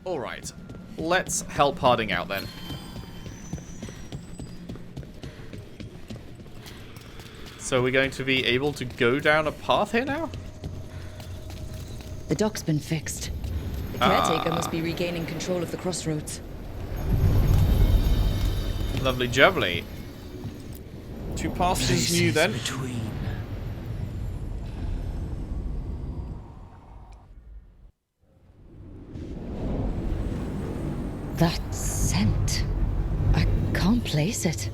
Alright. Let's help Harding out then. So we're going to be able to go down a path here now? The dock's been fixed. The caretaker must be regaining control of the crossroads. Lovely jubbly. 2 passes new then. Between. That scent. I can't place it.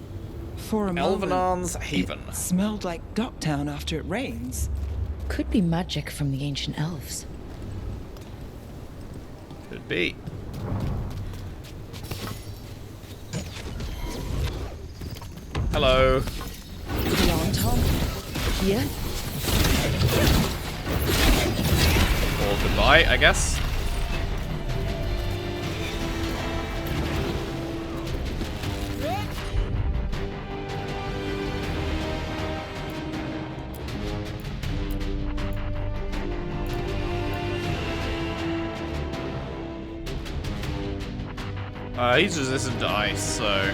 For a moment, Elvenon's Haven. it smelled like Docktown after it rains. Could be magic from the ancient elves. Could be. Hello. Beyond Tom? Here? Or goodbye, I guess. He's resistant to ice, so...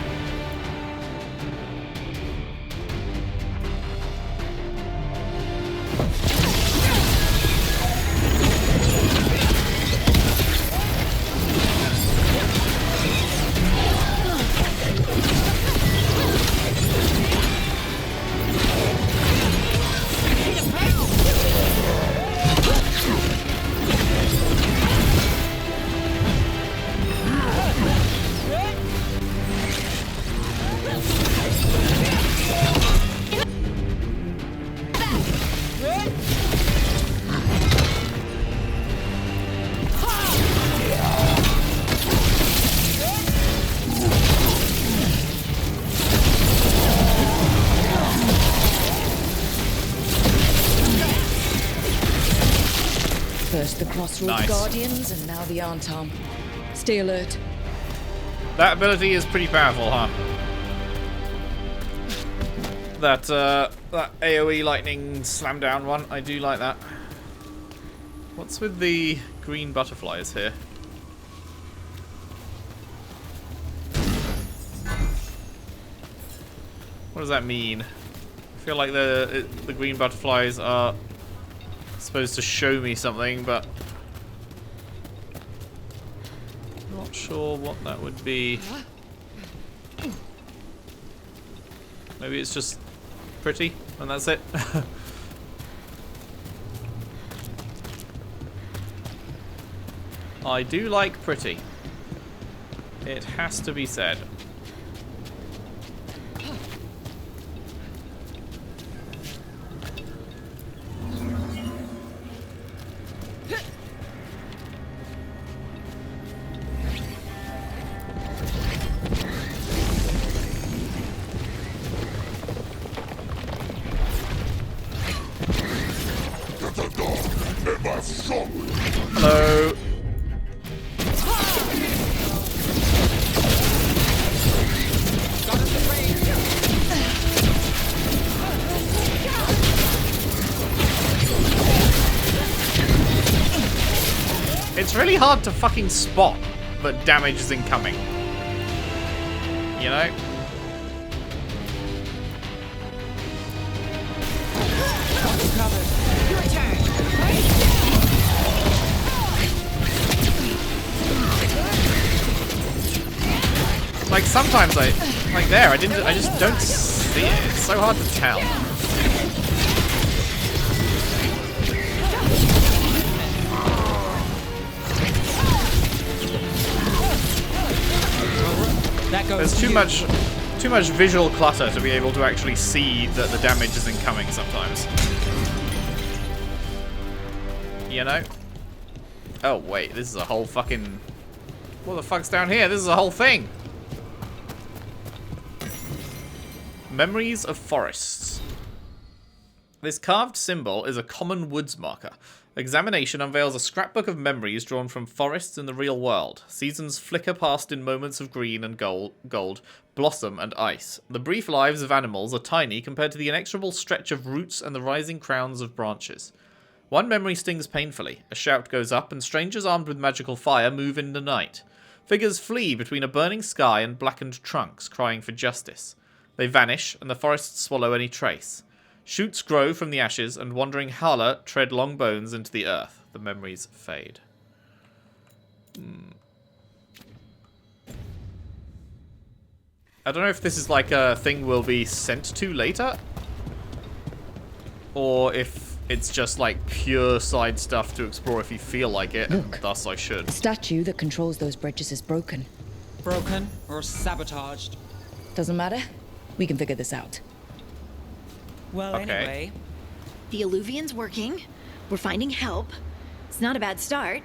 First the Crossroads Guardians, and now the Arntom. Stay alert. That ability is pretty powerful, huh? That AoE lightning slam down one, I do like that. What's with the green butterflies here? What does that mean? I feel like the green butterflies are supposed to show me something, but not sure what that would be. Maybe it's just pretty and that's it. I do like pretty. It has to be said. Hello. It's really hard to fucking spot that damage is incoming. You know? Like sometimes I just don't see it. It's so hard to tell. There's too much visual clutter to be able to actually see that the damage is incoming sometimes. You know? Oh wait, this is a whole fucking... What the fuck's down here? This is a whole thing! Memories of forests. This carved symbol is a common woods marker. Examination unveils a scrapbook of memories drawn from forests in the real world. Seasons flicker past in moments of green and gold, blossom and ice. The brief lives of animals are tiny compared to the inexorable stretch of roots and the rising crowns of branches. One memory stings painfully. A shout goes up, and strangers armed with magical fire move in the night. Figures flee between a burning sky and blackened trunks, crying for justice. They vanish, and the forests swallow any trace. Shoots grow from the ashes, and wandering Hala tread long bones into the earth. The memories fade. I don't know if this is like a thing we'll be sent to later, or if it's just like pure side stuff to explore if you feel like it, and thus I should. The statue that controls those bridges is broken. Broken or sabotaged? Doesn't matter. We can figure this out. Well, Okay. anyway, The Alluvian's working. We're finding help. It's not a bad start.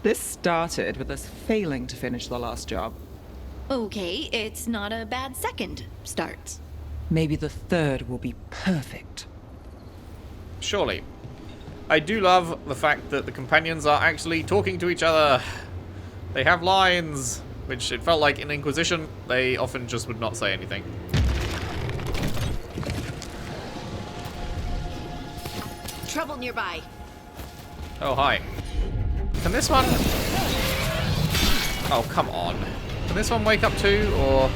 this started with us failing to finish the last job. Okay, it's not a bad second start. Maybe the third will be perfect. Surely. I do love the fact that the companions are actually talking to each other. They have lines, which it felt like in Inquisition, they often just would not say anything. Trouble nearby. Oh, hi. Can this one... Oh, come on. Can this one wake up too, or...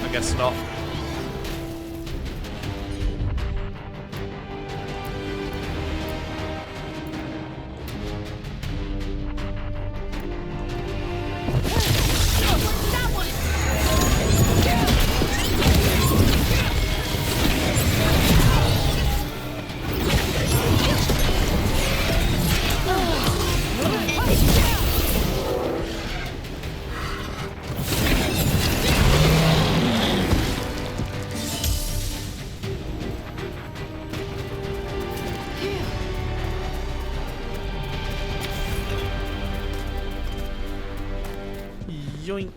I guess not. Yoink.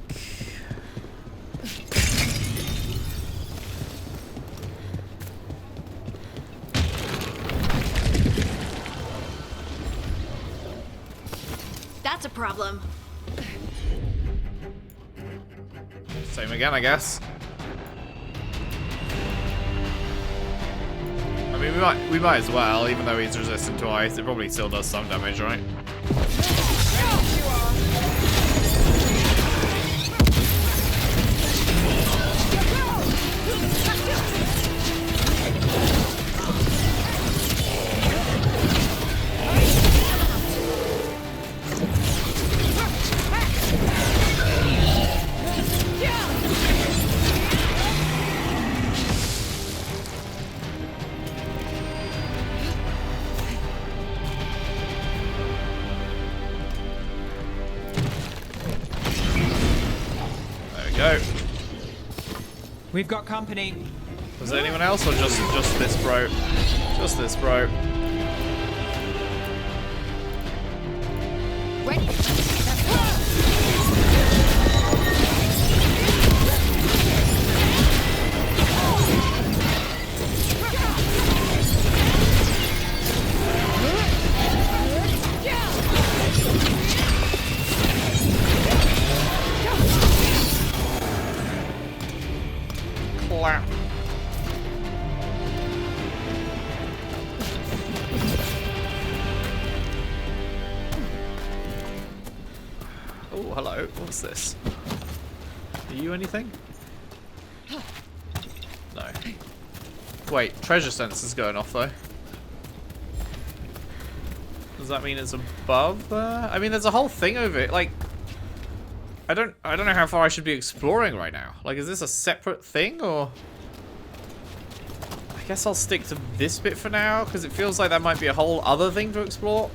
That's a problem. Same again, I guess. I mean, we might as well, even though he's resistant to ice. It probably still does some damage, right? Go. We've got company. Was there anyone else, or just this bro? Just this bro. Ready? Clap. Oh, hello. What's this? Are you anything? No. Wait, treasure sensor's going off though. Does that mean it's above there? I mean, there's a whole thing over it. Like, I don't know how far I should be exploring right now. Like, is this a separate thing, or? I guess I'll stick to this bit for now, because it feels like that might be a whole other thing to explore.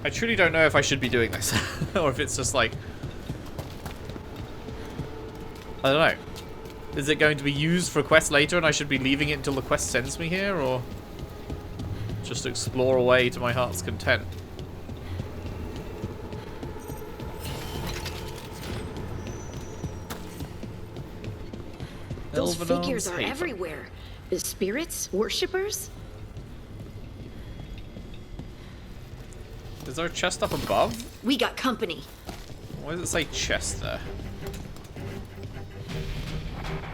I truly don't know if I should be doing this, or if it's just like, I don't know. Is it going to be used for a quest later, and I should be leaving it until the quest sends me here, or just explore away to my heart's content? Those Elven figures Arms are Haven. everywhere. The spirits, worshippers. Is there a chest up above? We got company. Why does it say chest there?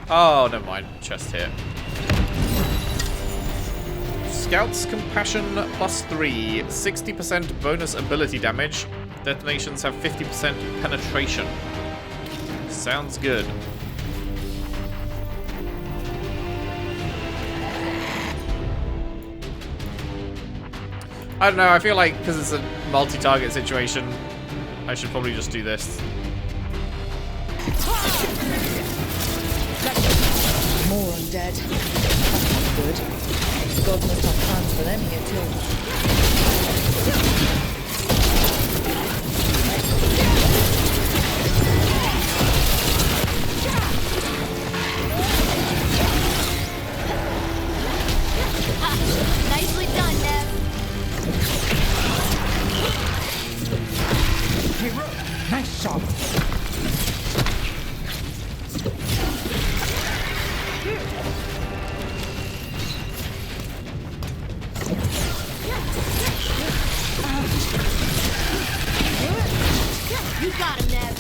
Oh, never mind. Chest here. Scout's Compassion +3, 60% bonus ability damage. Detonations have 50% penetration. Sounds good. I don't know, I feel like because it's a multi-target situation, I should probably just do this. More undead. That's good. The gods must have plans for them here too. Nicely done, Nev. Hey, Rook, nice shot. You got him, Nev.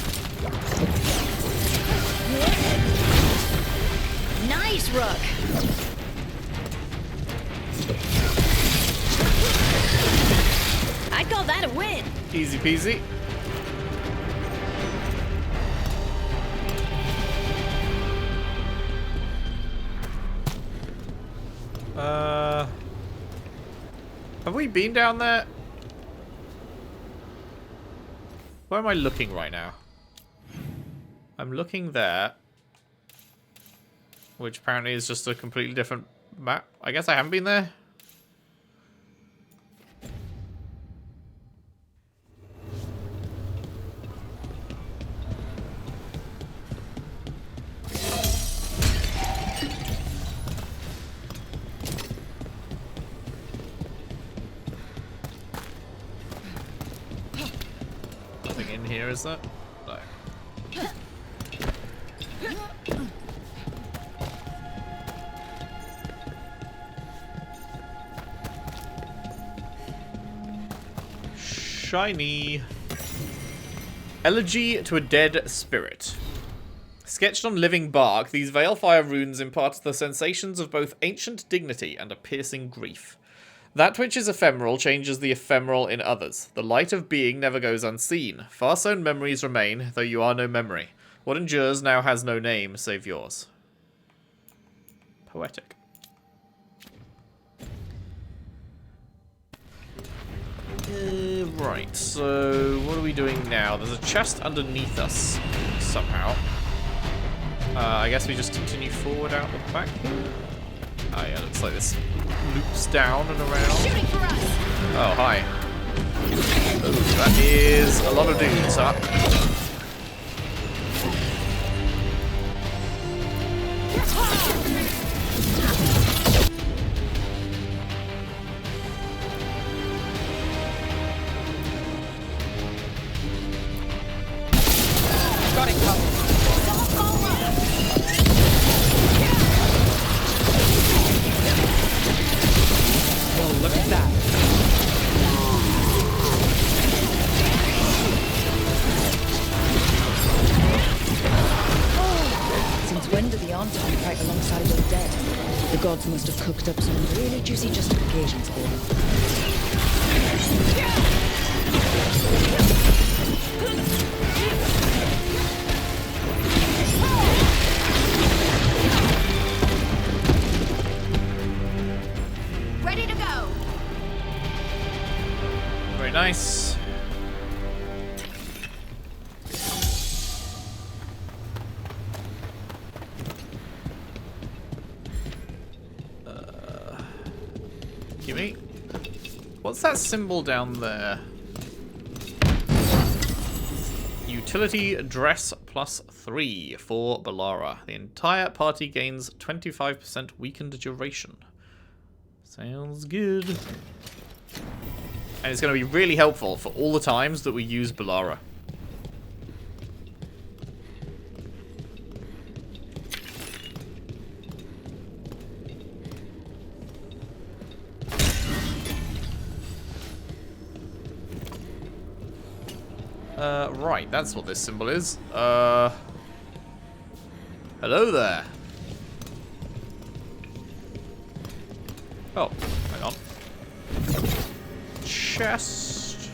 Nice, Rook. I'd call that a win. Easy peasy. Have we been down there? Where am I looking right now? I'm looking there. Which apparently is just a completely different map. I guess I haven't been there. Nothing in here, is there? No. Shiny. Elegy to a Dead Spirit. Sketched on living bark, these Veilfire runes impart the sensations of both ancient dignity and a piercing grief. That which is ephemeral changes the ephemeral in others. The light of being never goes unseen. Far-sown memories remain, though you are no memory. What endures now has no name, save yours. Poetic. Right, so what are we doing now? There's a chest underneath us, somehow. I guess we just continue forward out the back here. Oh yeah, looks like this loops down and around. Shooting for us. Oh, hi. Ooh, that is a lot of dudes, huh? Got it, Cup. Well, look at that. Since when did the Anton fight alongside the dead? The gods must have cooked up some really juicy justifications for them. Ready to go. Very nice. Gimme. What's that symbol down there? Utility dress +3 for Balara. The entire party gains 25% weakened duration. Sounds good. And it's going to be really helpful for all the times that we use Balara. Right, that's what this symbol is. Hello there. Oh, hang on. chest.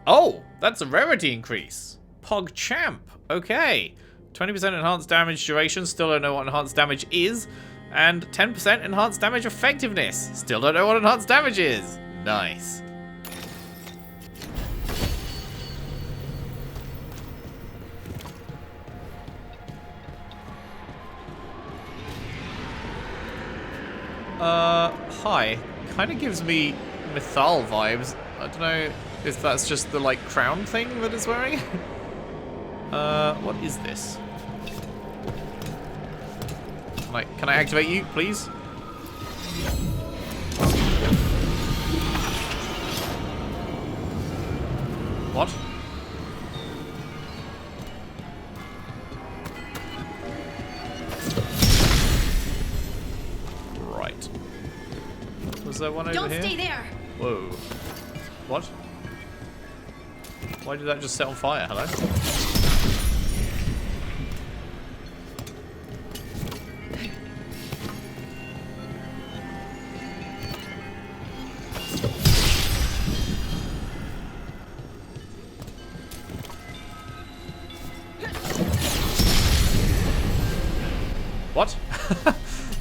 Oh, that's a rarity increase. Pog Champ. Okay. 20% enhanced damage duration. Still don't know what enhanced damage is. And 10% enhanced damage effectiveness. Still don't know what enhanced damage is. Nice. Hi. Kind of gives me Mythal vibes. I don't know if that's just the, like, crown thing that it's wearing. What is this? Can I activate you, please? What? Right. Was there one over here? Don't stay there. Whoa. What? Why did that just set on fire? Hello? What?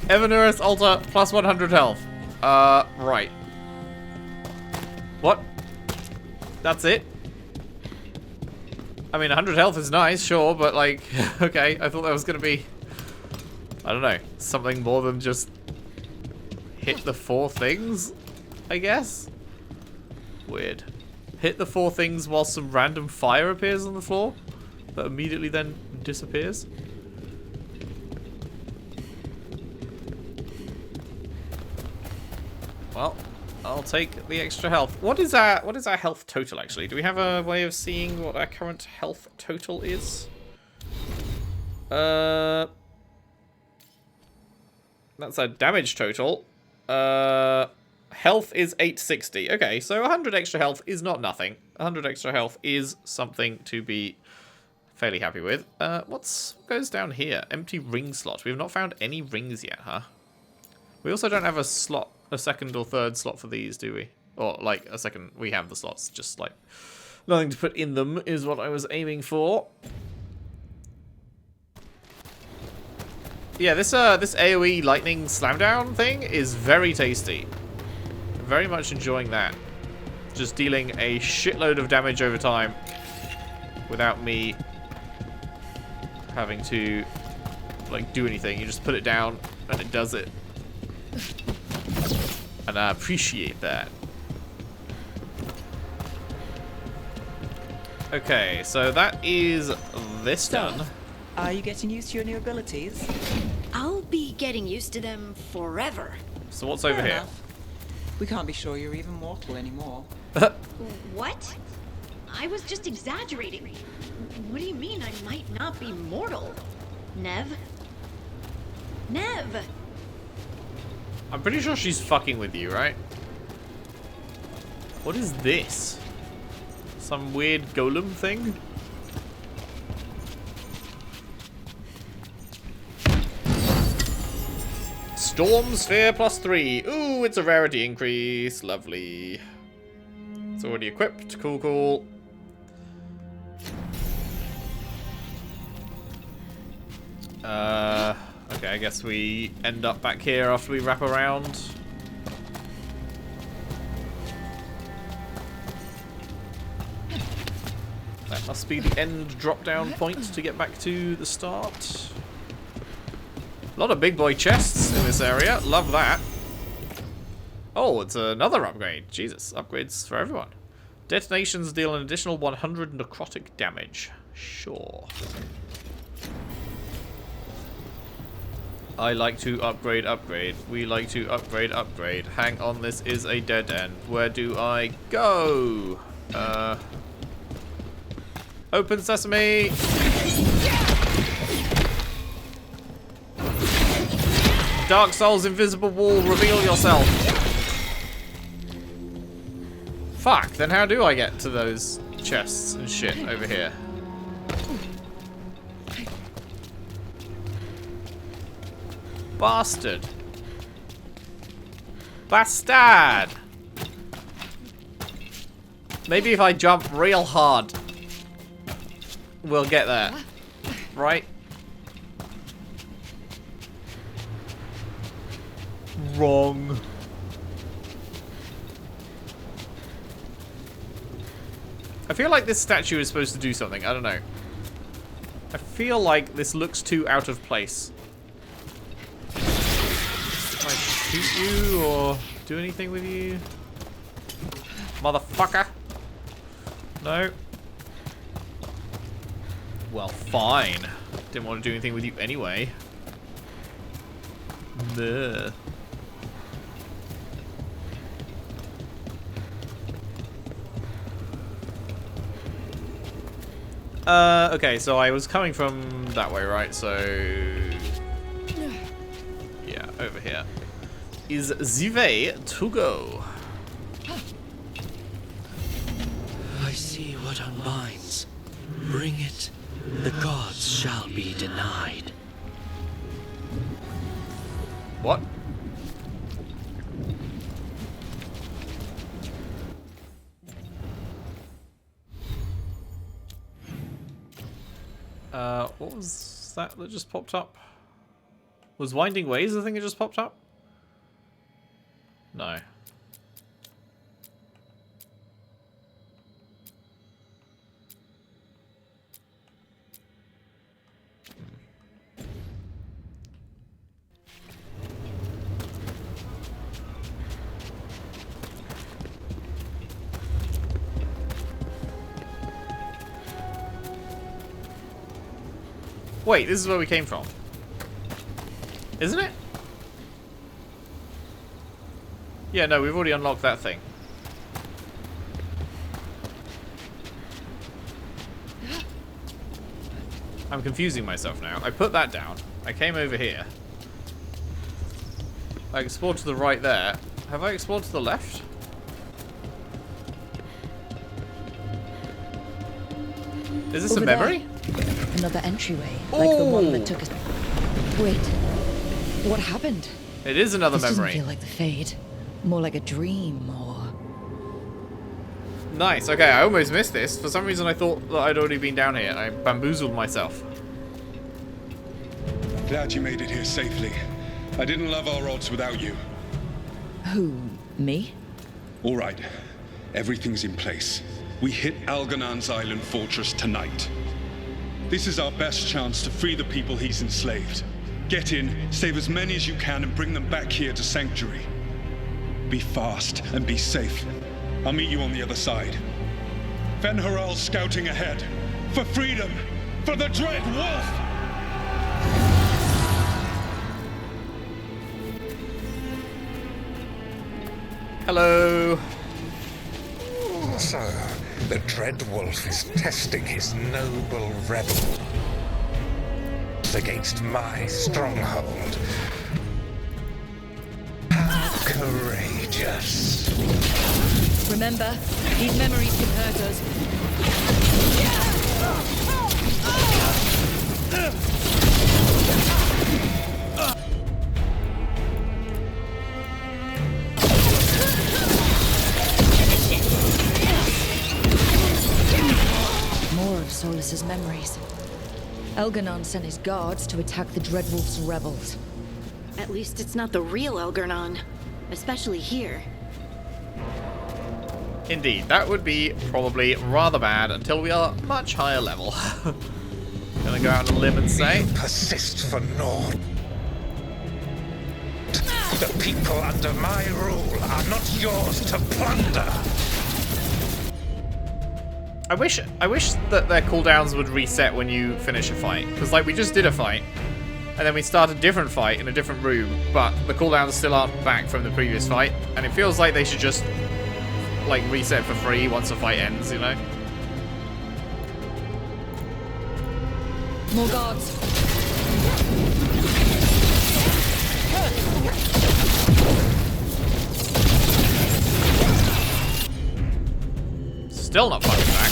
Evanurus Altar plus 100 health. Right. What? That's it? I mean, 100 health is nice, sure, but like, okay, I thought that was gonna be, I don't know, something more than just hit the 4 things, I guess? Weird. Hit the 4 things while some random fire appears on the floor that immediately then disappears. Well, I'll take the extra health. What is our health total, actually? Do we have a way of seeing what our current health total is? That's our damage total. Health is 860. Okay, so 100 extra health is not nothing. 100 extra health is something to be fairly happy with. What goes down here? Empty ring slot. We have not found any rings yet, huh? We also don't have a slot. A second or third slot for these, do we? Or, like, a second... We have the slots, just, like... Nothing to put in them is what I was aiming for. Yeah, this AoE lightning slamdown thing is very tasty. Very much enjoying that. Just dealing a shitload of damage over time. Without me... having to... like, do anything. You just put it down, and it does it. And I appreciate that. Okay, so that is this done. Are you getting used to your new abilities? I'll be getting used to them forever. So what's over Fair here? enough. We can't be sure you're even mortal anymore. What? I was just exaggerating. What do you mean I might not be mortal? Nev? Nev! I'm pretty sure she's fucking with you, right? What is this? Some weird golem thing? Storm Sphere plus 3. Ooh, it's a rarity increase. Lovely. It's already equipped. Cool, cool. Okay, I guess we end up back here after we wrap around. That must be the end drop-down point to get back to the start. A lot of big boy chests in this area. Love that. Oh, it's another upgrade. Jesus, upgrades for everyone. Detonations deal an additional 100 necrotic damage. Sure. I like to upgrade. We like to upgrade. Hang on, this is a dead end. Where do I go? Open sesame! Dark Souls invisible wall, reveal yourself! Fuck, then how do I get to those chests and shit over here? Bastard. Bastard! Maybe if I jump real hard, we'll get there. Right? Wrong. I feel like this statue is supposed to do something. I don't know. I feel like this looks too out of place. Can I shoot you or do anything with you? Motherfucker. No. Well, fine. Didn't want to do anything with you anyway. Bleh. Okay, so I was coming from that way, right? So... yeah, over here. Is the way to go. I see what unbinds. Bring it. The gods shall be denied. What? What was that just popped up? Was Winding Ways the thing that just popped up? No. Wait, this is where we came from. Isn't it? Yeah, no, we've already unlocked that thing. I'm confusing myself now. I put that down. I came over here. I explored to the right there. Have I explored to the left? Is this Over a memory? there. Another entryway, like the one that took us. Wait, what happened? It is another This memory. doesn't feel like the Fade. More like a dream, or... Nice. Okay, I almost missed this. For some reason, I thought that I'd already been down here. I bamboozled myself. Glad you made it here safely. I didn't love our odds without you. Who, me? All right. Everything's in place. We hit Algernon's island fortress tonight. This is our best chance to free the people he's enslaved. Get in, save as many as you can, and bring them back here to Sanctuary. Be fast and be safe. I'll meet you on the other side. Fen-Haral's scouting ahead. For freedom! For the Dreadwolf! Hello. So, the Dreadwolf is testing his noble rebel against my stronghold. How courageous. Remember, these memories can hurt us. More of Solus's memories. Elganon sent his guards to attack the Dreadwolf's rebels. At least it's not the real Elgarnon, especially here. Indeed, that would be probably rather bad until we are much higher level. Gonna go out on a limb and say... Persist for naught. The people under my rule are not yours to plunder. I wish that their cooldowns would reset when you finish a fight. Because, like, we just did a fight. And then we start a different fight in a different room. But the cooldowns still aren't back from the previous fight. And it feels like they should just, like, reset for free once the fight ends, you know? More guards. Still not fighting back.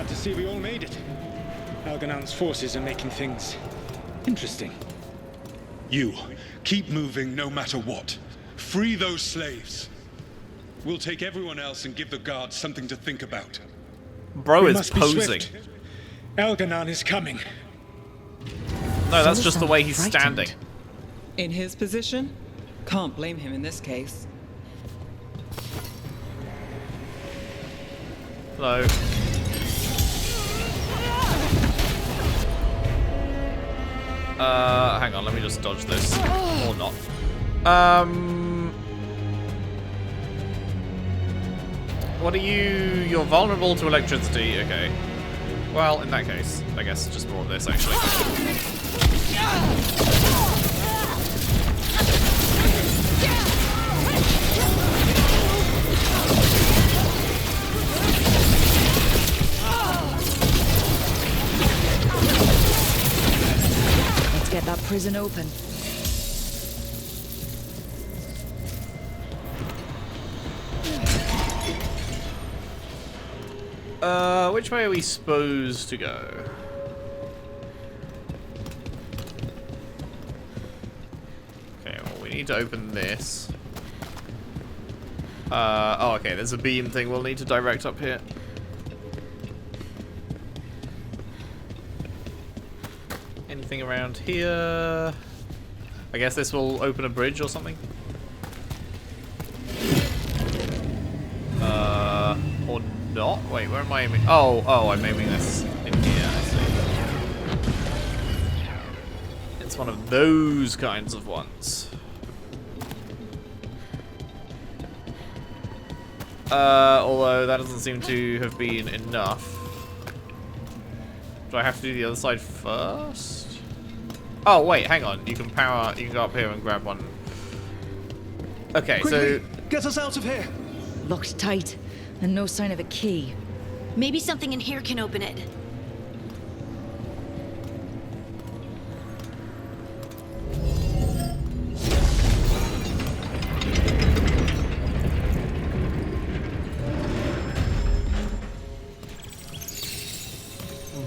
glad to see we all made it. Alganon's forces are making things interesting. You, keep moving no matter what. Free those slaves. We'll take everyone else and give the guards something to think about. Bro We is must be posing. swift. Alganon is coming. No, that's Solas just the sounds way he's frightened. standing. In his position, can't blame him in this case. Hello. Hang on, let me just dodge this. Or not. What are you? You're vulnerable to electricity, okay. Well, in that case, I guess just more of this, actually. Let's get that prison open. Which way are we supposed to go? Okay, well, we need to open this. Oh, okay, there's a beam thing we'll need to direct up here. Anything around here? I guess this will open a bridge or something? Or not? Wait, where am I aiming? Oh, I'm aiming this in here, I see. It's one of those kinds of ones. Although that doesn't seem to have been enough. Do I have to do the other side first? Oh, wait, hang on. You can go up here and grab one. Okay, so... Get us out of here! Locked tight, and no sign of a key. Maybe something in here can open it.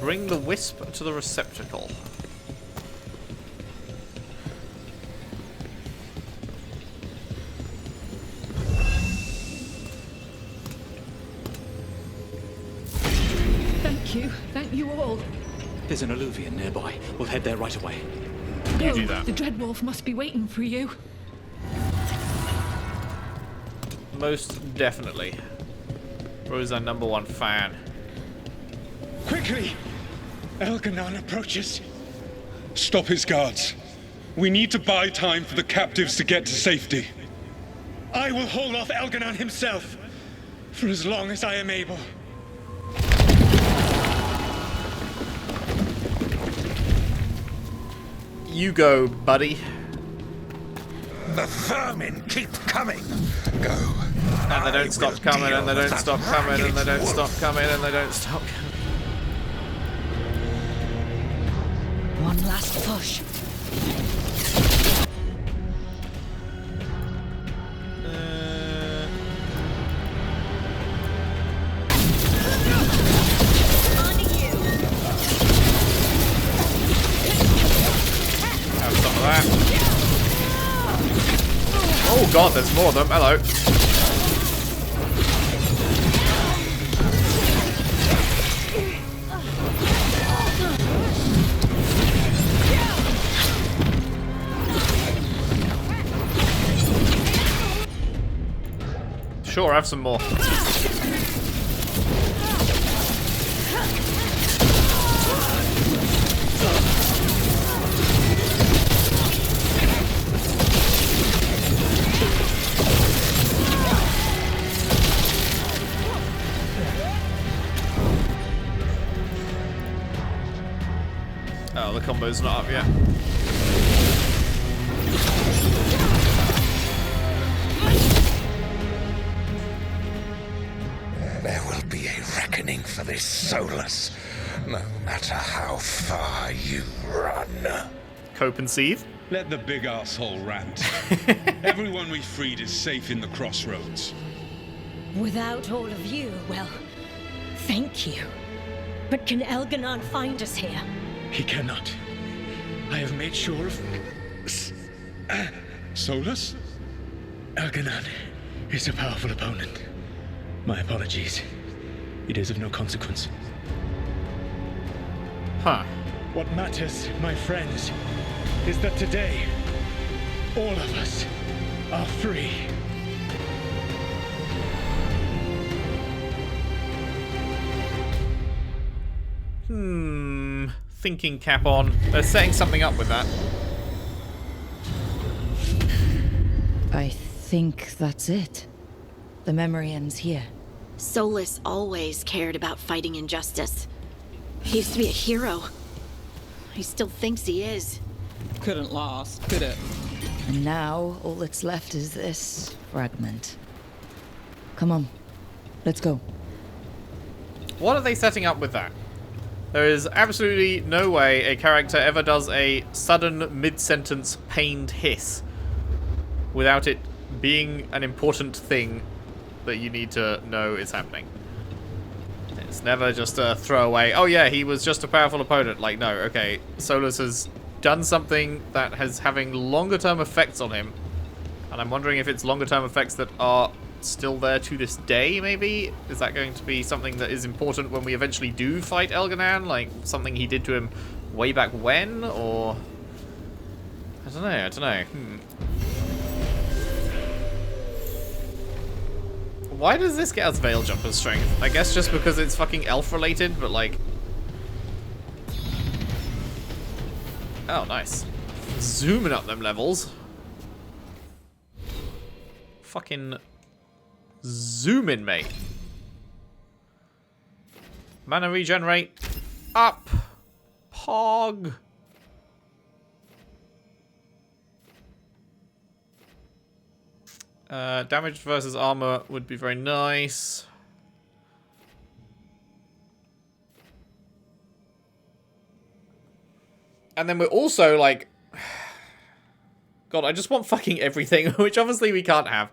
Bring the wisp to the receptacle. Thank you all. There's an alluvion nearby. We'll head there right away. Go. do that. The Dreadwolf must be waiting for you. Most definitely. Bro's our #1 fan. Quickly! Alganon approaches. Stop his guards. We need to buy time for the captives to get to safety. I will hold off Alganon himself for as long as I am able. You go, buddy. The vermin keep coming. Go. And they don't stop coming, and they don't stop coming, and they don't stop coming, and they don't stop coming. One last push. Have some of that. Oh god, there's more of them. Hello. Sure, have some more. Oh, the combo's not up yet. There will be a reckoning for this Solus, no matter how far you run. Cope and seethe. Let the big asshole rant. Everyone we freed is safe in the crossroads. Without all of you, well, thank you. But can Elganon find us here? He cannot. I have made sure of... Solus? Elganon is a powerful opponent. My apologies. It is of no consequence. Huh. What matters, my friends, is that today, all of us are free. Thinking cap on. They're setting something up with that. I think that's it. The memory ends here. Solus always cared about fighting injustice. He used to be a hero. He still thinks he is. Couldn't last, could it? And now, all that's left is this fragment. Come on, let's go. What are they setting up with that? There is absolutely no way a character ever does a sudden mid-sentence pained hiss without it being an important thing that you need to know is happening. It's never just a throwaway, oh yeah, he was just a powerful opponent. Like, no, okay, Solus has done something that has having longer term effects on him, and I'm wondering if it's longer term effects that are still there to this day, maybe? Is that going to be something that is important when we eventually do fight Elganon? Like, something he did to him way back when? Or... I don't know. Why does this get us Veil Jumper strength? I guess just because it's fucking elf related, but like... Oh, nice. Zooming up them levels. Fucking... zoom in, mate. Mana regenerate. Up. Pog. Damage versus armor would be very nice. And then we're also like... God, I just want fucking everything, which obviously we can't have.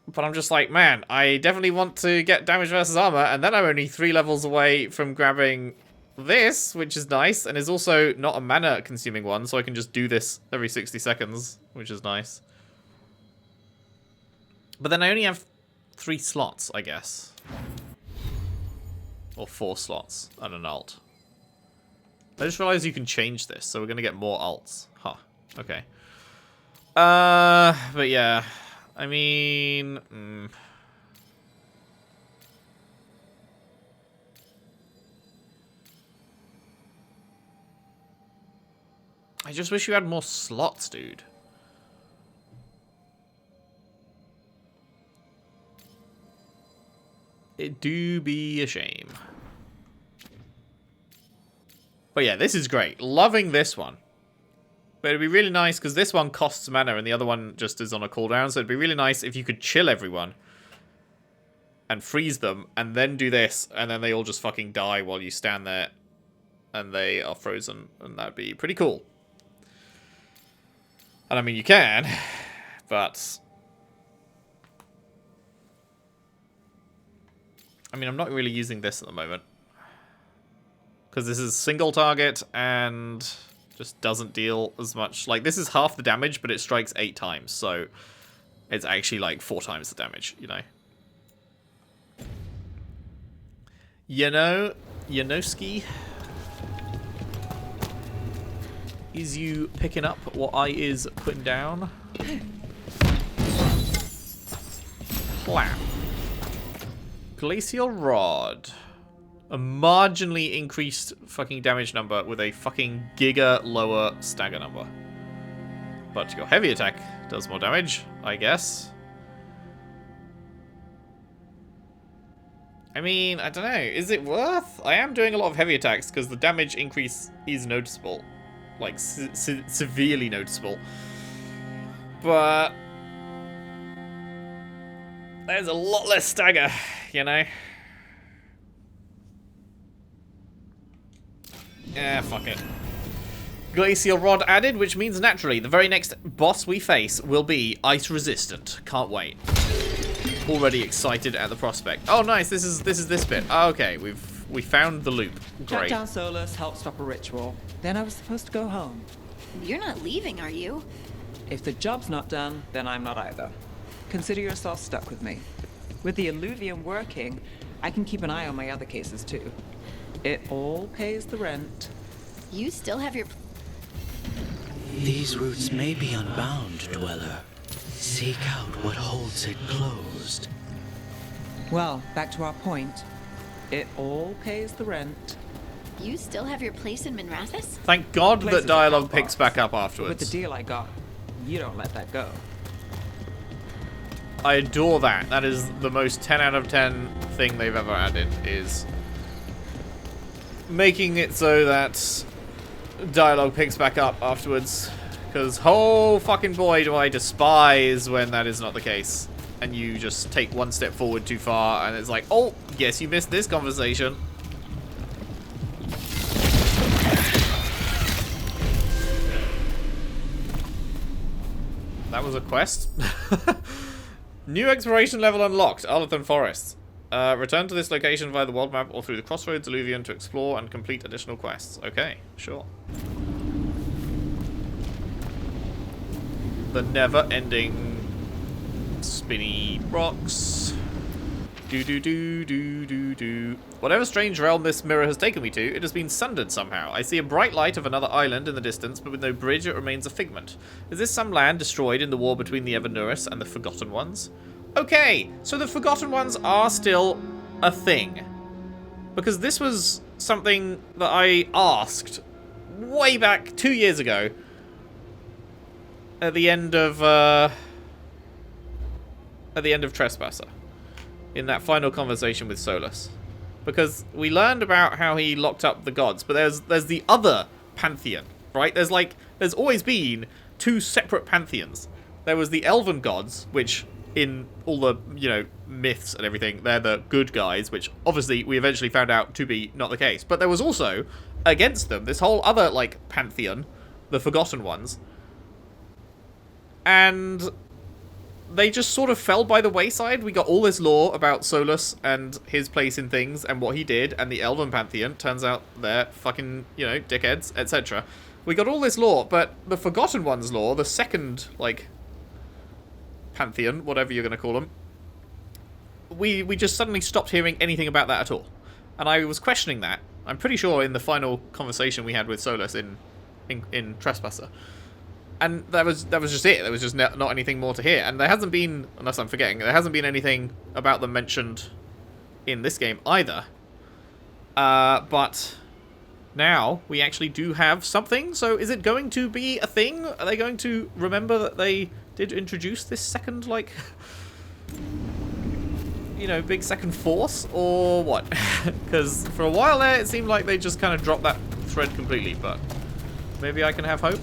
But I'm just like, man, I definitely want to get damage versus armor, and then I'm only 3 levels away from grabbing this, which is nice, and is also not a mana consuming one, so I can just do this every 60 seconds, which is nice. But then I only have 3 slots, I guess. Or 4 slots and an alt. I just realized you can change this, so we're gonna get more alts. Huh. Okay. But yeah. I mean... I just wish you had more slots, dude. It do be a shame. But yeah, this is great. Loving this one. But it'd be really nice, because this one costs mana and the other one just is on a cooldown, so it'd be really nice if you could chill everyone and freeze them, and then do this, and then they all just fucking die while you stand there and they are frozen, and that'd be pretty cool. And I mean, you can, but... I mean, I'm not really using this at the moment. Because this is single target and just doesn't deal as much. Like, this is half the damage, but it strikes 8 times. So, it's actually like 4 times the damage, you know? You know, ski. Is you picking up what I is putting down? Clap. Glacial Rod. A marginally increased fucking damage number with a fucking giga lower stagger number. But your heavy attack does more damage, I guess. I mean, I don't know. Is it worth? I am doing a lot of heavy attacks because the damage increase is noticeable. Like, severely noticeable. But... there's a lot less stagger, you know? Yeah, fuck it. Glacial Rod added, which means naturally the very next boss we face will be ice resistant. Can't wait. Already excited at the prospect. Oh, nice. This is this bit. Oh, okay, we've We found the loop. Track Great. down Solus, help stop a ritual. Then I was supposed to go home. You're not leaving, are you? If the job's not done, then I'm not either. Consider yourself stuck with me. With the Illuvium working, I can keep an eye on my other cases too. It all pays the rent. You still have your... These roots may be unbound, Dweller. Seek out what holds it closed. Well, back to our point. It all pays the rent. You still have your place in Minrathis? Thank God Places that dialogue are picks back up afterwards. With the deal I got, you don't let that go. I adore that. That is the most 10 out of 10 thing they've ever added, is making it so that dialogue picks back up afterwards. Because, oh fucking boy, do I despise when that is not the case. And you just take one step forward too far, and it's like, oh, guess you missed this conversation. That was a quest. New exploration level unlocked, Arlathan Forest. Return to this location via the world map or through the Crossroads Alluvion to explore and complete additional quests. Okay, sure. The never-ending spinny rocks. Do. Whatever strange realm this mirror has taken me to, it has been sundered somehow. I see a bright light of another island in the distance, but with no bridge, it remains a figment. Is this some land destroyed in the war between the Evernuris and the Forgotten Ones? Okay, so the Forgotten Ones are still a thing. Because this was something that I asked way back 2 years ago. At the end of Trespasser. In that final conversation with Solus. Because we learned about how he locked up the gods, but there's the other pantheon, right? There's always been two separate pantheons. There was the elven gods, which in all the, myths and everything, they're the good guys, which obviously we eventually found out to be not the case. But there was also, against them, this whole other, pantheon, the Forgotten Ones. And they just sort of fell by the wayside. We got all this lore about Solus and his place in things and what he did, and the Elven Pantheon. Turns out they're fucking, dickheads, etc. We got all this lore, but the Forgotten Ones lore, the second, Pantheon, whatever you're going to call them, we just suddenly stopped hearing anything about that at all. And I was questioning that. I'm pretty sure in the final conversation we had with Solus in Trespasser. And that was just it. There was just not anything more to hear. And there hasn't been, unless I'm forgetting, there hasn't been anything about them mentioned in this game either. But now we actually do have something. So is it going to be a thing? Are they going to remember that they did introduce this second, big second force? Or what? Because for a while there, it seemed like they just kind of dropped that thread completely. But maybe I can have hope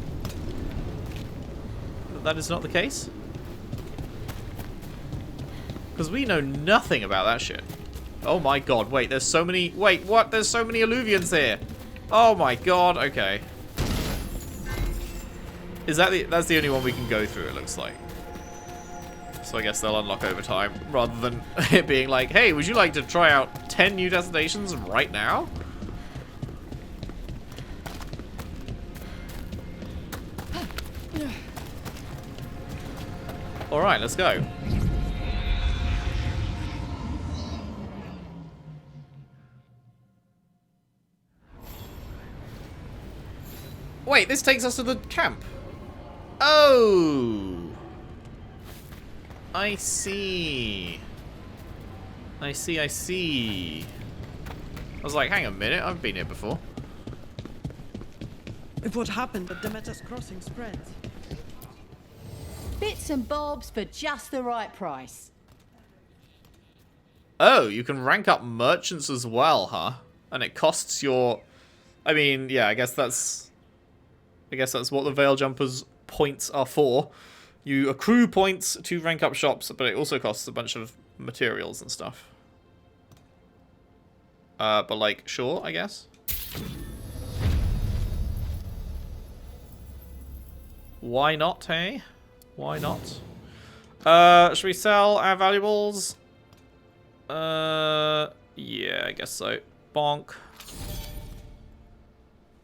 that is not the case. Because we know nothing about that shit. Oh my god, wait, there's so many... Wait, what? There's so many Alluvians here. Oh my god, okay. Is that that's the only one we can go through, it looks like. So I guess they'll unlock over time, rather than it being like, hey, would you like to try out 10 new destinations right now? Alright, let's go. Wait, this takes us to the camp. Oh! I see. I see. I was like, hang on a minute, I've been here before. If what happened at Demeter's Crossing spreads. Bits and bobs for just the right price. Oh, you can rank up merchants as well, huh? And it costs your... I mean, yeah, I guess that's what the Veil Jumpers points are for. You accrue points to rank up shops, but it also costs a bunch of materials and stuff. But sure, I guess. Why not, hey? Why not? Should we sell our valuables? Yeah, I guess so. Bonk.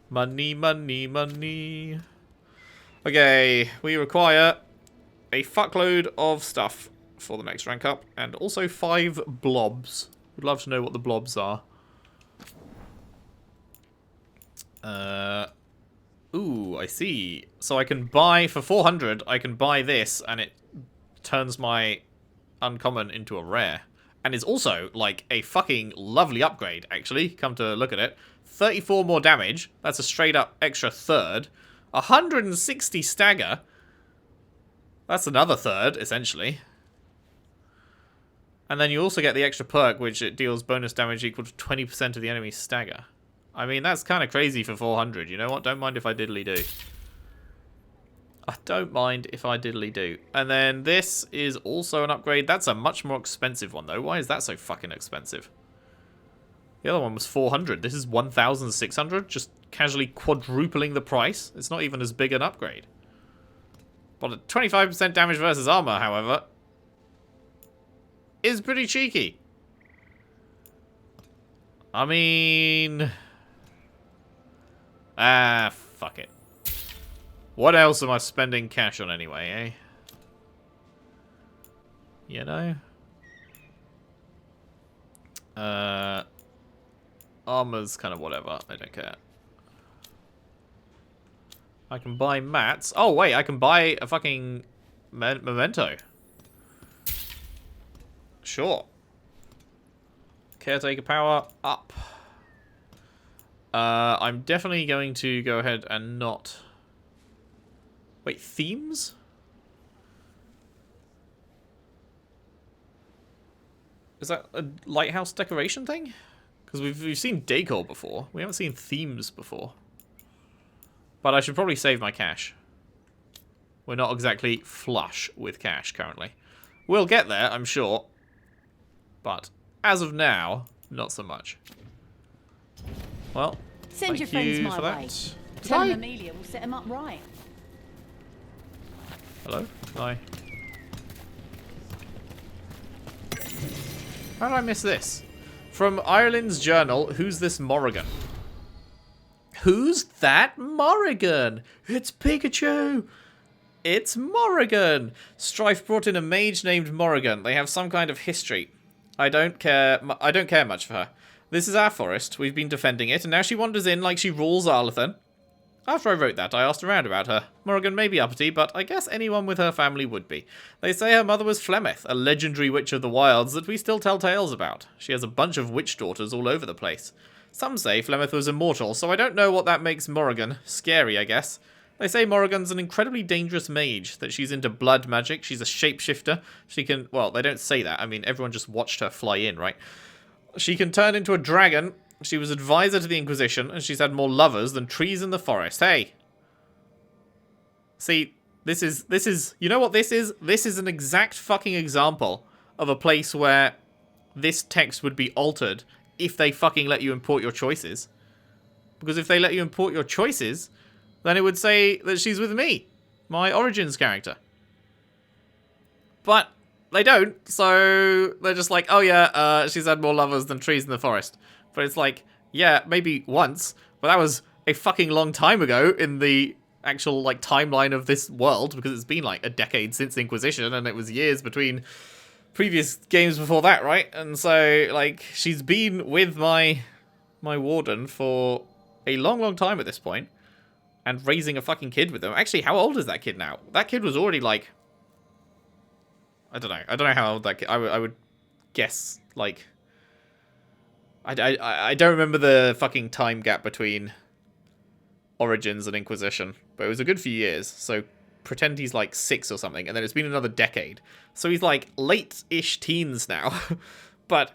Money, money, money. Okay, we require a fuckload of stuff for the next rank up, and also 5 blobs. Would love to know what the blobs are. Ooh, I see. So I can buy, for 400, I can buy this, and it turns my uncommon into a rare. And is also, like, a fucking lovely upgrade, actually, come to look at it. 34 more damage, that's a straight up extra third. 160 stagger, that's another third, essentially. And then you also get the extra perk, which it deals bonus damage equal to 20% of the enemy's stagger. I mean, that's kind of crazy for 400, you know what? Don't mind if I diddly do. I don't mind if I diddly do. And then this is also an upgrade. That's a much more expensive one, though. Why is that so fucking expensive? The other one was 400. This is 1,600, just casually quadrupling the price. It's not even as big an upgrade. But a 25% damage versus armor, however, is pretty cheeky. I mean... ah, fuck it. What else am I spending cash on anyway, eh? You know? Armor's kind of whatever. I don't care. I can buy mats. Oh, wait, I can buy a fucking memento. Sure. Caretaker power up. I'm definitely going to go ahead and not... wait, themes? Is that a lighthouse decoration thing? Because we've seen decor before. We haven't seen themes before. But I should probably save my cash. We're not exactly flush with cash currently. We'll get there, I'm sure. But as of now, not so much. Well, Send your thank friends you my for way. that. Tell them Amelia will set them up right. Hello? Hi. How did I miss this? From Ireland's Journal, who's this Morrigan? Who's that Morrigan? It's Pikachu! It's Morrigan! Strife brought in a mage named Morrigan. They have some kind of history. I don't care much for her. This is our forest. We've been defending it, and now she wanders in like she rules Arlathan. After I wrote that, I asked around about her. Morrigan may be uppity, but I guess anyone with her family would be. They say her mother was Flemeth, a legendary witch of the wilds that we still tell tales about. She has a bunch of witch daughters all over the place. Some say Flemeth was immortal, so I don't know what that makes Morrigan. Scary, I guess. They say Morrigan's an incredibly dangerous mage, that she's into blood magic, she's a shapeshifter. She can... well, they don't say that. I mean, everyone just watched her fly in, right? She can turn into a dragon. She was advisor to the Inquisition, and she's had more lovers than trees in the forest. Hey! See, this is... you know what this is? This is an exact fucking example of a place where this text would be altered if they fucking let you import your choices. Because if they let you import your choices, then it would say that she's with me, my Origins character. But they don't, so they're just like, oh yeah, she's had more lovers than trees in the forest. But it's like, yeah, maybe once, but that was a fucking long time ago in the actual, like, timeline of this world, because it's been, like, a decade since Inquisition, and it was years between previous games before that, right? And so, like, she's been with my warden for a long, long time at this point, and raising a fucking kid with them. Actually, how old is that kid now? That kid was already, like... I don't know how old that kid... I would guess, like... I don't remember the fucking time gap between Origins and Inquisition, but it was a good few years, so pretend he's like 6 or something, and then it's been another decade. So he's like late-ish teens now, but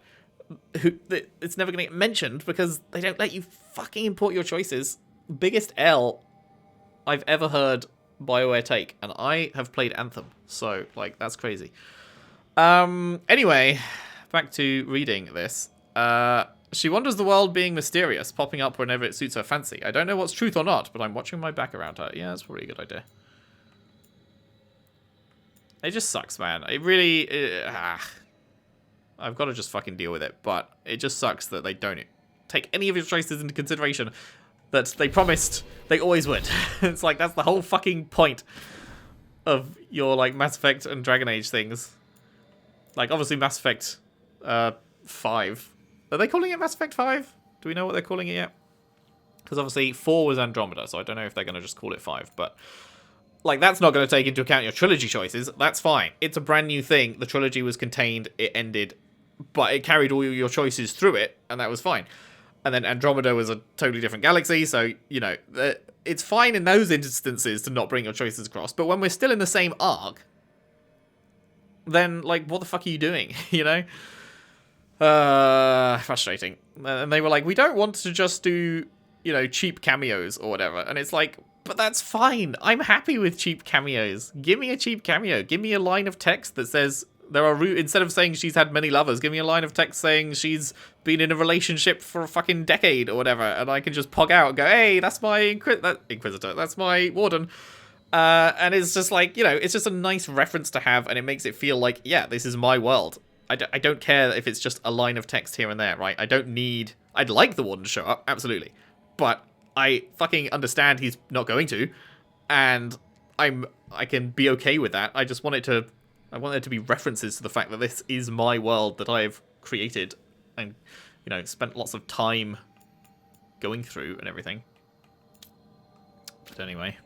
it's never going to get mentioned because they don't let you fucking import your choices. Biggest L I've ever heard BioWare take, and I have played Anthem, so, like, that's crazy. Anyway, back to reading this. She wanders the world being mysterious, popping up whenever it suits her fancy. I don't know what's truth or not, but I'm watching my back around her. Yeah, that's probably a good idea. It just sucks, man. It really... I've got to just fucking deal with it, but it just sucks that they don't take any of your choices into consideration that they promised they always would. It's like, that's the whole fucking point of your, like, Mass Effect and Dragon Age things. Like, obviously Mass Effect 5. Are they calling it Mass Effect 5? Do we know what they're calling it yet? Because obviously 4 was Andromeda, so I don't know if they're going to just call it 5, but... Like, that's not going to take into account your trilogy choices. That's fine. It's a brand new thing. The trilogy was contained, it ended, but it carried all your choices through it, and that was fine. And then Andromeda was a totally different galaxy, so, you know, it's fine in those instances to not bring your choices across. But when we're still in the same arc, then, like, what the fuck are you doing, you know? Frustrating. And they were like, we don't want to just do, you know, cheap cameos or whatever. And it's like... But that's fine. I'm happy with cheap cameos. Give me a cheap cameo. Give me a line of text that says there are instead of saying she's had many lovers, give me a line of text saying she's been in a relationship for a fucking decade or whatever, and I can just pog out and go, hey, that's my Inquisitor. That's my Warden. And it's just like, you know, it's just a nice reference to have, and it makes it feel like, yeah, this is my world. I don't care if it's just a line of text here and there, right? I'd like the Warden to show up, absolutely. But I fucking understand he's not going to, and I can be okay with that. I just want there to be references to the fact that this is my world that I've created and, you know, spent lots of time going through and everything. But anyway,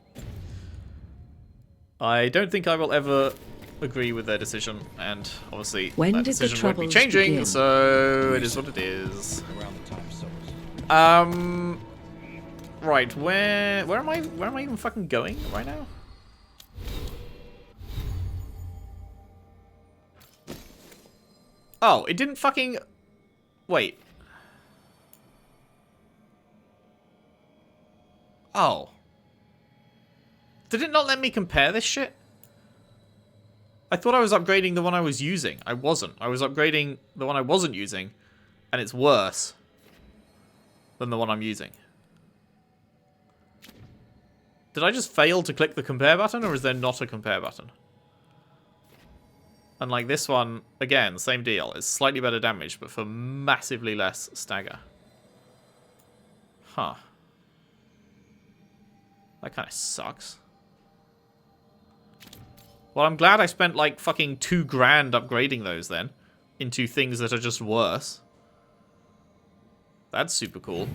I don't think I will ever agree with their decision, and obviously that decision won't be changing, begin? So it is what it is. Right, where am I even fucking going right now? Oh, it didn't fucking... Wait. Oh. Did it not let me compare this shit? I thought I was upgrading the one I was using. I wasn't. I was upgrading the one I wasn't using, and it's worse than the one I'm using. Did I just fail to click the compare button, or is there not a compare button? And like this one, again, same deal. It's slightly better damage, but for massively less stagger. Huh. That kind of sucks. Well, I'm glad I spent like fucking $2 grand upgrading those then into things that are just worse. That's super cool.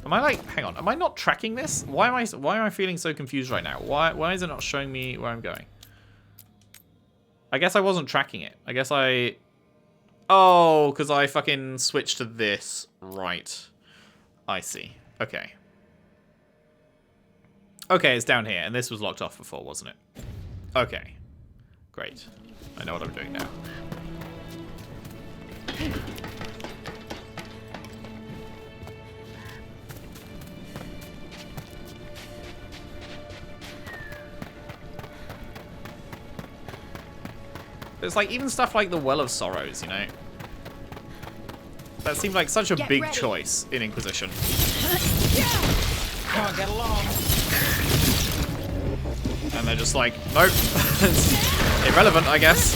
Am I like, hang on, am I not tracking this? Why am I feeling so confused right now? Why is it not showing me where I'm going? I guess I wasn't tracking it. I guess oh, because I fucking switched to this. Right. I see. Okay. Okay, it's down here, and this was locked off before, wasn't it? Okay. Great. I know what I'm doing now. It's like even stuff like the Well of Sorrows, you know? That seemed like such a big choice in Inquisition. Come on, get along. And they're just like, nope. It's irrelevant, I guess.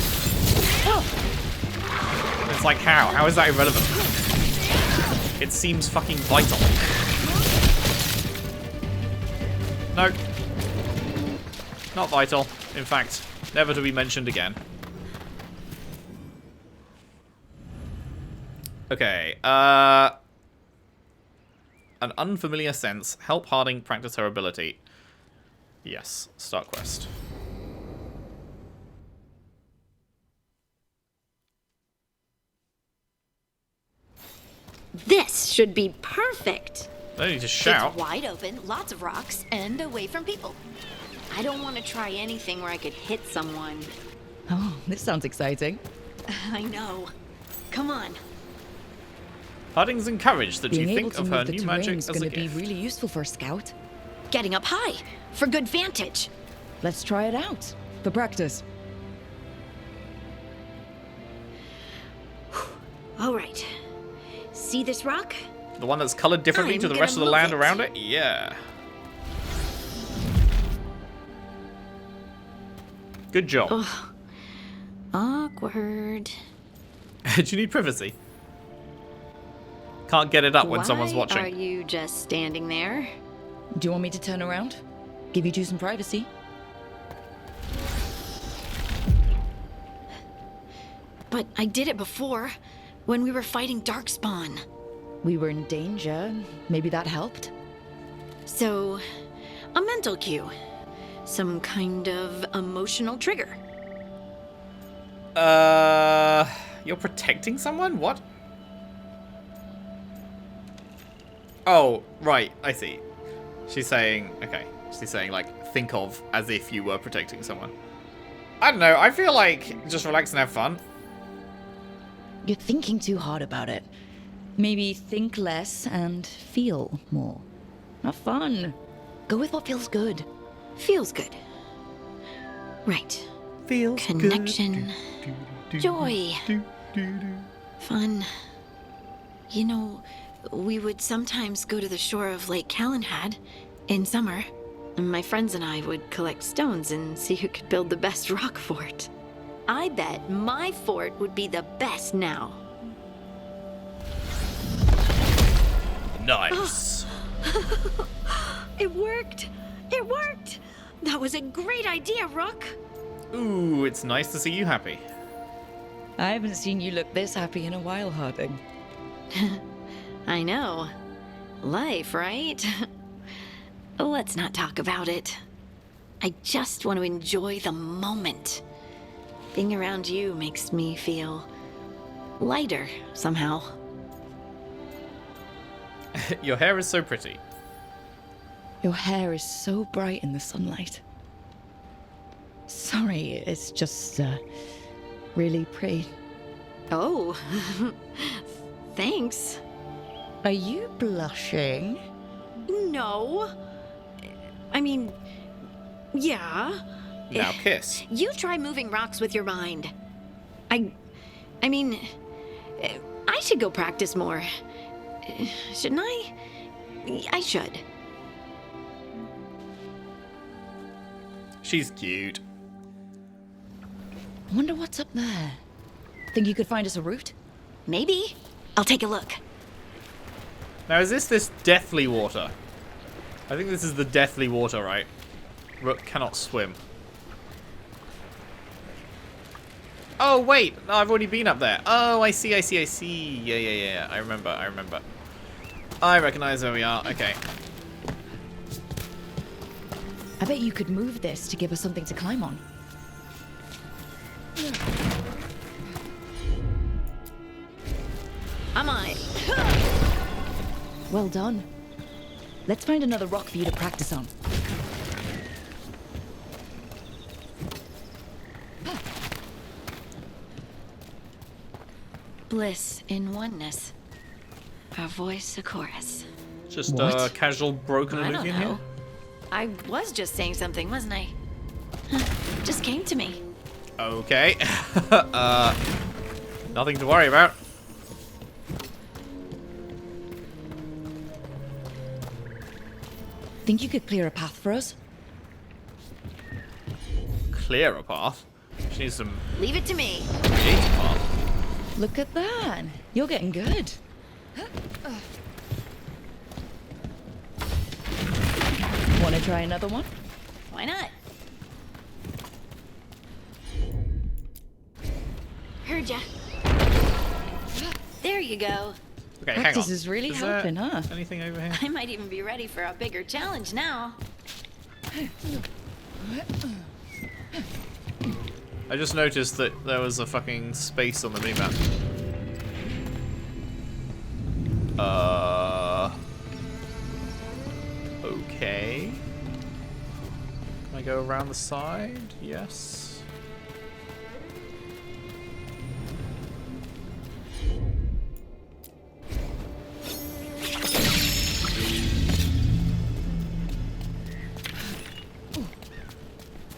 It's like, how? How is that irrelevant? It seems fucking vital. Nope. Not vital. In fact, never to be mentioned again. Okay, an unfamiliar sense. Help Harding practice her ability. Yes, start quest. This should be perfect. No need to shout. It's wide open, lots of rocks, and away from people. I don't want to try anything where I could hit someone. Oh, this sounds exciting. I know. Come on. Harding's encouraged that you think of her new magic as a gift. Going to be really useful for a scout. Getting up high for good vantage. Let's try it out for practice. All right. See this rock? The one that's colored differently to the rest of the land around it? Yeah. Good job. Ugh. Awkward. Do you need privacy? Can't get it up when someone's watching. Why are you just standing there? Do you want me to turn around? Give you two some privacy? But I did it before, when we were fighting Darkspawn. We were in danger. Maybe that helped? So, a mental cue. Some kind of emotional trigger. You're protecting someone? What? Oh, right, I see. She's saying, okay, she's saying, like, think of as if you were protecting someone. I don't know, I feel like just relax and have fun. You're thinking too hard about it. Maybe think less and feel more. Have fun. Go with what feels good. Feels good. Right. Feels Connection. good. Joy. Fun. You know, we would sometimes go to the shore of Lake Calenhad in summer. And my friends and I would collect stones and see who could build the best rock fort. I bet my fort would be the best now. Nice. It worked! It worked! That was a great idea, Rook! Ooh, it's nice to see you happy. I haven't seen you look this happy in a while, Harding. I know. Life, right? Let's not talk about it. I just want to enjoy the moment. Being around you makes me feel lighter somehow. Your hair is so pretty. Your hair is so bright in the sunlight. Sorry, it's just, really pretty. Oh, thanks. Are you blushing? No. I mean, yeah. Now kiss. You try moving rocks with your mind. I mean, I should go practice more. Shouldn't I? I should. She's cute. I wonder what's up there. Think you could find us a route? Maybe. I'll take a look. Now, is this deathly water? I think this is the deathly water, right? Rook cannot swim. Oh, wait. No, I've already been up there. Oh, I see. Yeah. I remember. I recognize where we are. Okay. I bet you could move this to give us something to climb on. I'm on it. Well done. Let's find another rock for you to practice on. Bliss in oneness. Our voice a chorus. Just a casual broken I don't illusion know. here. I was just saying something, wasn't I? Just came to me. Okay. Nothing to worry about. Think you could clear a path for us? Clear a path? She needs some Leave it to me. create a path. Look at that. You're getting good. Want to try another one? Why not? Heard ya. There you go. Okay, hang on. Practice is really Is there helping, huh? anything over here? I might even be ready for a bigger challenge now. I just noticed that there was a fucking space on the minimap. Okay. Can I go around the side? Yes.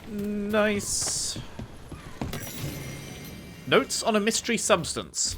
Nice. Notes on a mystery substance.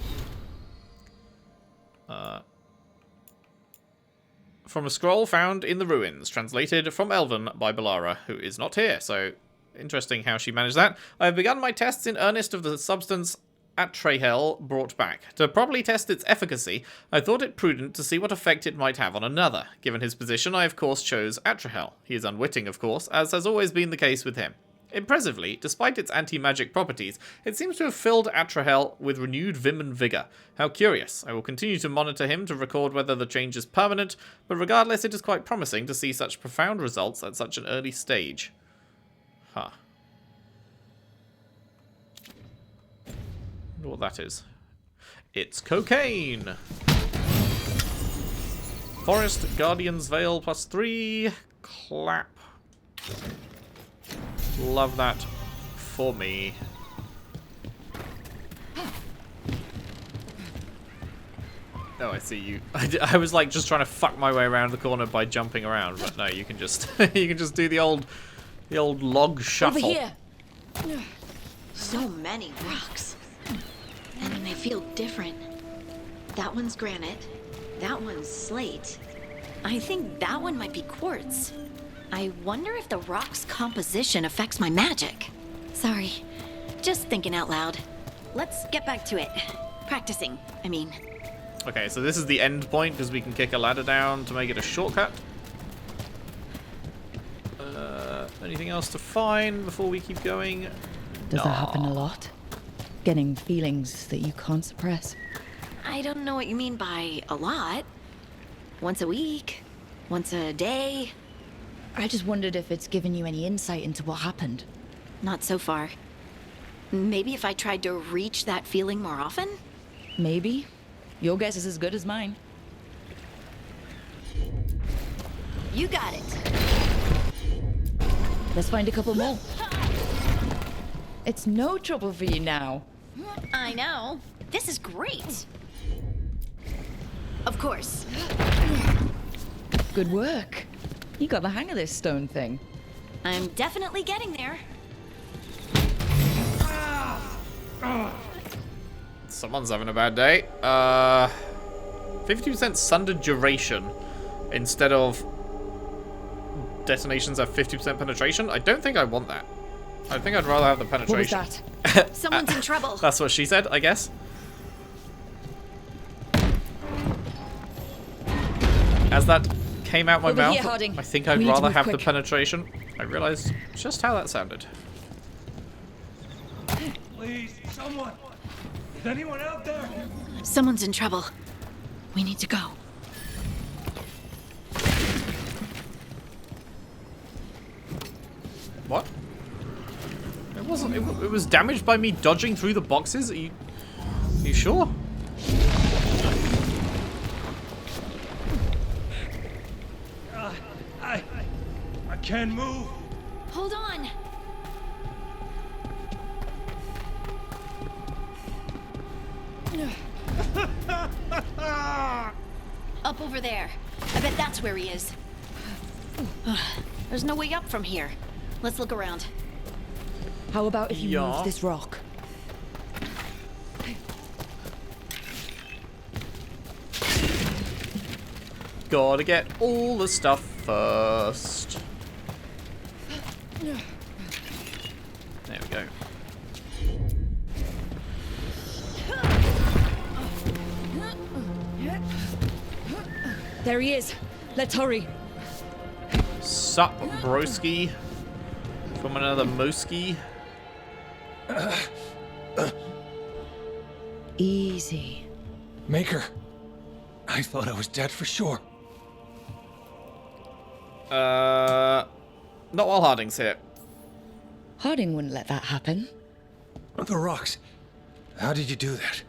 from a scroll found in the ruins, translated from Elven by Balara, who is not here, so interesting how she managed that. I have begun my tests in earnest of the substance Atrahel brought back. To properly test its efficacy, I thought it prudent to see what effect it might have on another. Given his position, I of course chose Atrahel. He is unwitting, of course, as has always been the case with him. Impressively, despite its anti-magic properties, it seems to have filled Atrahel with renewed vim and vigour. How curious. I will continue to monitor him to record whether the change is permanent, but regardless, it is quite promising to see such profound results at such an early stage. Huh. Wonder what that is. It's cocaine! Forest Guardian's Veil +3. Clap. Love that for me. Oh, I see you. I was like just trying to fuck my way around the corner by jumping around, but no, you can just you can just do the old log shuffle. Over here. So many rocks, and they feel different. That one's granite. That one's slate. I think that one might be quartz. I wonder if the rock's composition affects my magic. Sorry, just thinking out loud. Let's get back to it. Practicing, I mean. Okay, so this is the end point because we can kick a ladder down to make it a shortcut. Anything else to find before we keep going? Does that happen a lot? Getting feelings that you can't suppress? I don't know what you mean by a lot. Once a week? Once a day? I just wondered if it's given you any insight into what happened. Not so far. Maybe if I tried to reach that feeling more often? Maybe. Your guess is as good as mine. You got it. Let's find a couple more. It's no trouble for you now. I know. This is great. Of course. Good work. You got the hang of this stone thing. I'm definitely getting there. Someone's having a bad day. 50% sundered duration instead of detonations have 50% penetration. I don't think I want that. I think I'd rather have the penetration. What was that? Someone's in trouble. That's what she said, I guess. As that came out my Over mouth, here, Harding. I think I'd We need to rather move have the quick. penetration. I realized just how that sounded. Please, someone! Is anyone out there? Someone's in trouble. We need to go. What? It wasn't. It was damaged by me dodging through the boxes. Are you sure? I can't move. Hold on. Up over there. I bet that's where he is. There's no way up from here. Let's look around. How about if you Yeah. move this rock? Gotta get all the stuff first. There we go. There he is. Let's hurry. Sup, broski? From another Moski? Easy. Maker, I thought I was dead for sure. Not while Harding's here. Harding wouldn't let that happen. The rocks. How did you do that?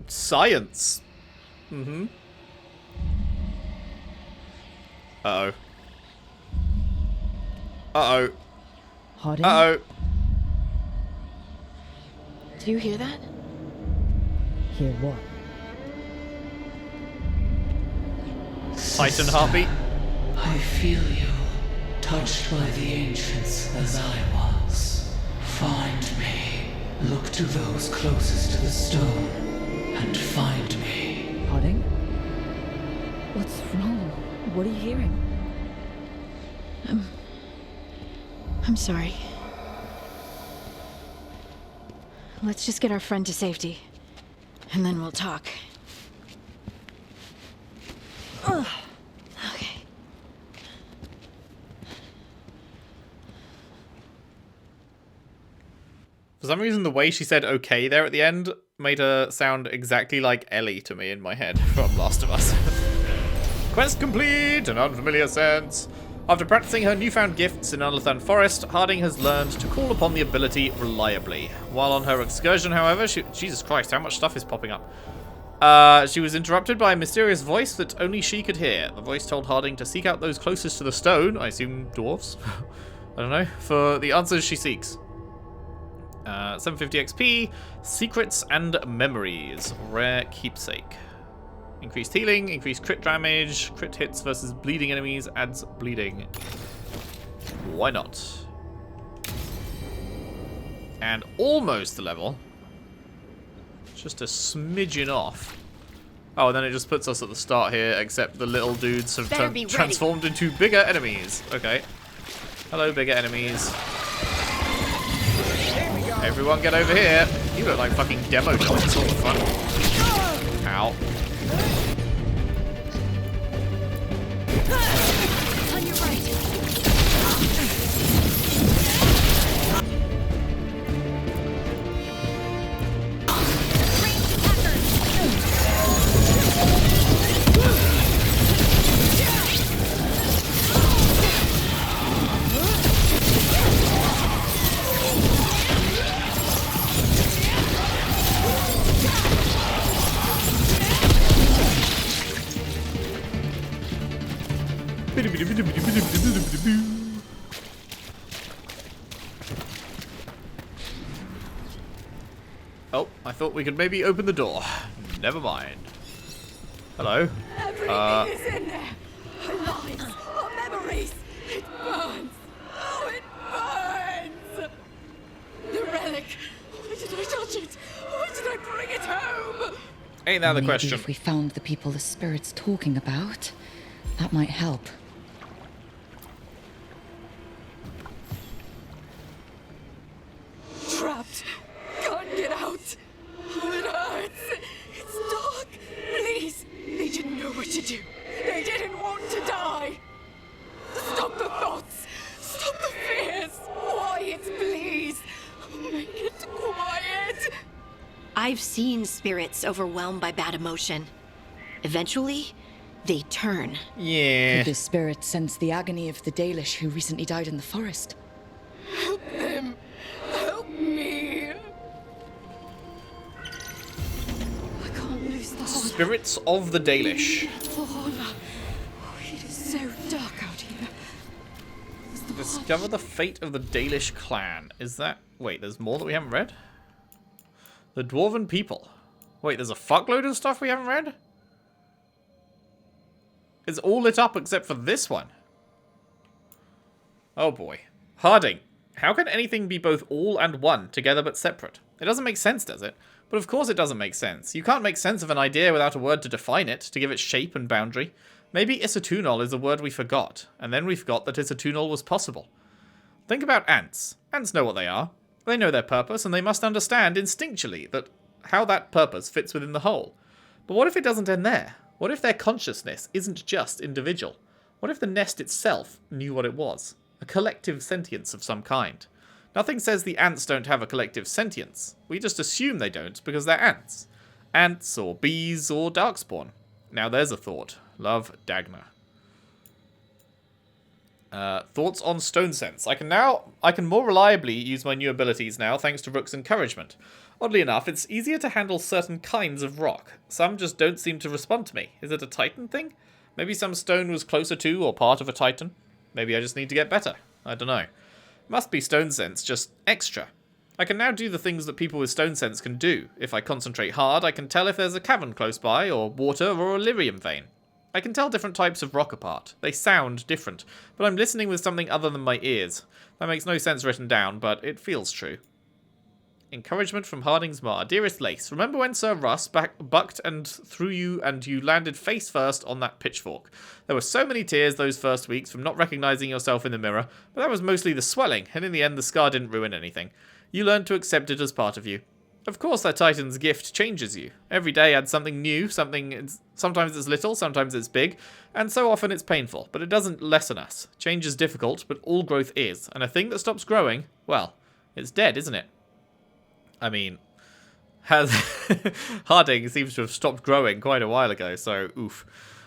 Science. Mm-hmm. Uh-oh. Uh-oh. Harding? Uh-oh. Do you hear that? Hear what? Titan heartbeat. I feel you, touched by the ancients as I was. Find me. Look to those closest to the stone, and find me. Harding? What's wrong? What are you hearing? I'm sorry. Let's just get our friend to safety, and then we'll talk. Ugh. Okay. For some reason, the way she said okay there at the end made her sound exactly like Ellie to me in my head from Last of Us. Quest complete! An unfamiliar sense. After practicing her newfound gifts in Ulathan Forest, Harding has learned to call upon the ability reliably. While on her excursion, however, Jesus Christ, how much stuff is popping up? She was interrupted by a mysterious voice that only she could hear. The voice told Harding to seek out those closest to the stone, I assume dwarves, I don't know, for the answers she seeks. 750 XP, secrets and memories, rare keepsake. Increased healing, increased crit damage, crit hits versus bleeding enemies adds bleeding. Why not? And almost the level. Just a smidgen off. Oh, and then it just puts us at the start here, except the little dudes have transformed into bigger enemies. Okay. Hello, bigger enemies. Everyone get over here. You look like fucking demo dogs. What the fuck? Ow. On your right. Oh, I thought we could maybe open the door. Never mind. Hello. Everything is in there. Our lives, our memories. It burns. Oh, it burns. The relic. Why did I touch it? Why did I bring it home? Ain't that the Maybe question? if we found the people the spirit's talking about, that might help. Trapped. Can't get out. Oh, it hurts. It's dark. Please. They didn't know what to do. They didn't want to die. Stop the thoughts. Stop the fears. Quiet, please. Make it quiet. I've seen spirits overwhelmed by bad emotion. Eventually, they turn. Yeah. Could the spirit sense the agony of the Dalish who recently died in the forest? Help them. Help me. I can't lose the horn. Spirits of the Dalish. The horn. Oh, it is so dark out here. Discover the fate of the Dalish clan. Is that... Wait, there's more that we haven't read? The Dwarven people. Wait, there's a fuckload of stuff we haven't read? It's all lit up except for this one. Oh boy. Harding. How can anything be both all and one, together but separate? It doesn't make sense, does it? But of course it doesn't make sense. You can't make sense of an idea without a word to define it, to give it shape and boundary. Maybe Isatunol is a word we forgot, and then we forgot that Isatunol was possible. Think about ants. Ants know what they are. They know their purpose, and they must understand instinctually that how that purpose fits within the whole. But what if it doesn't end there? What if their consciousness isn't just individual? What if the nest itself knew what it was? A collective sentience of some kind. Nothing says the ants don't have a collective sentience. We just assume they don't because they're ants. Ants, or bees, or darkspawn. Now there's a thought. Love, Dagna. Thoughts on stone sense. I can more reliably use my new abilities now thanks to Rook's encouragement. Oddly enough, it's easier to handle certain kinds of rock. Some just don't seem to respond to me. Is it a Titan thing? Maybe some stone was closer to or part of a Titan? Maybe I just need to get better. I don't know. Must be stone sense, just extra. I can now do the things that people with stone sense can do. If I concentrate hard, I can tell if there's a cavern close by, or water, or a lyrium vein. I can tell different types of rock apart. They sound different, but I'm listening with something other than my ears. That makes no sense written down, but it feels true. Encouragement from Harding's Mar. Dearest Lace, remember when Sir Russ bucked and threw you and you landed face first on that pitchfork? There were so many tears those first weeks from not recognizing yourself in the mirror, but that was mostly the swelling, and in the end the scar didn't ruin anything. You learned to accept it as part of you. Of course that Titan's gift changes you. Every day adds something new, sometimes it's little, sometimes it's big, and so often it's painful, but it doesn't lessen us. Change is difficult, but all growth is, and a thing that stops growing, well, it's dead, isn't it? I mean, Harding seems to have stopped growing quite a while ago, so oof.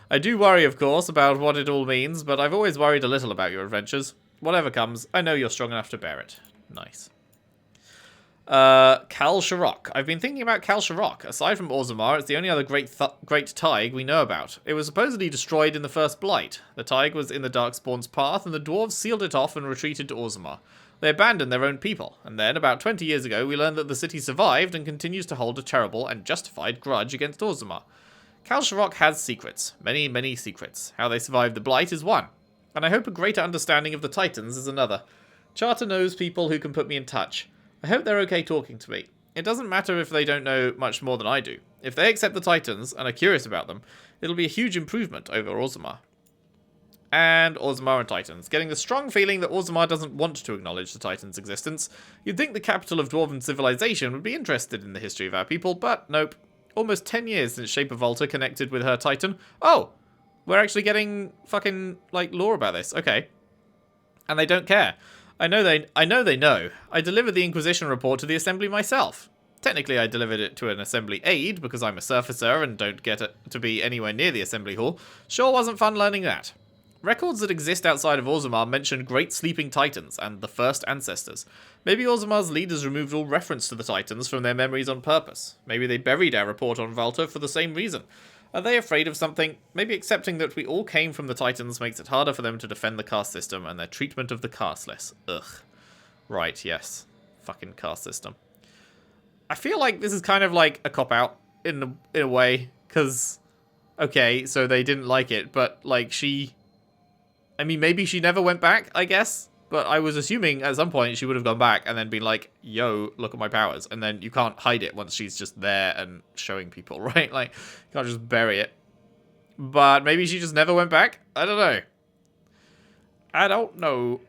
I do worry, of course, about what it all means, but I've always worried a little about your adventures. Whatever comes, I know you're strong enough to bear it. Nice. Kal Sharok. I've been thinking about Kal Sharok. Aside from Orzammar, it's the only other great Taig we know about. It was supposedly destroyed in the First Blight. The Taig was in the Darkspawn's path, and the dwarves sealed it off and retreated to Orzammar. They abandoned their own people, and then, about 20 years ago, we learned that the city survived and continues to hold a terrible and justified grudge against Orzammar. Kal Sharok has secrets. Many, many secrets. How they survived the Blight is one, and I hope a greater understanding of the Titans is another. Charter knows people who can put me in touch. I hope they're okay talking to me. It doesn't matter if they don't know much more than I do. If they accept the Titans and are curious about them, it'll be a huge improvement over Orzammar. And Orzammar and Titans. Getting the strong feeling that Orzammar doesn't want to acknowledge the Titans' existence. You'd think the capital of Dwarven civilization would be interested in the history of our people, but nope. Almost 10 years since Shaper Volta connected with her Titan. Oh! We're actually getting fucking, like, lore about this. Okay. And they don't care. I know they know. I delivered the Inquisition report to the Assembly myself. Technically, I delivered it to an Assembly aide, because I'm a surfacer and don't get to be anywhere near the Assembly Hall. Sure wasn't fun learning that. Records that exist outside of Orzammar mention great sleeping Titans and the first ancestors. Maybe Orzammar's leaders removed all reference to the Titans from their memories on purpose. Maybe they buried our report on Volta for the same reason. Are they afraid of something? Maybe accepting that we all came from the Titans makes it harder for them to defend the caste system and their treatment of the casteless. Ugh. Right, yes. Fucking caste system. I feel like this is kind of like a cop-out in a way, because, okay, so they didn't like it, but, like, I mean, maybe she never went back, I guess, but I was assuming at some point she would have gone back and then been like, yo, look at my powers, and then you can't hide it once she's just there and showing people, right? Like, you can't just bury it. But maybe she just never went back? I don't know. I don't know.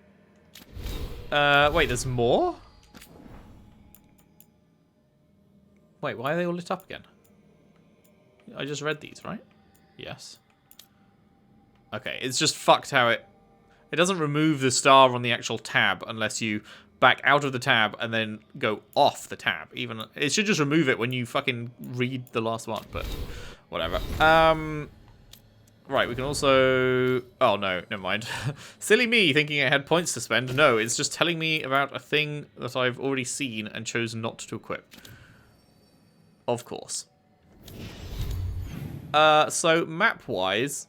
Wait, there's more? Wait, why are they all lit up again? I just read these, right? Yes. Okay, it's just fucked how it doesn't remove the star on the actual tab unless you back out of the tab and then go off the tab. Even it should just remove it when you fucking read the last one, but whatever. Right, we can also... Oh, no, never mind. Silly me, thinking I had points to spend. No, it's just telling me about a thing that I've already seen and chose not to equip. Of course. So, map-wise,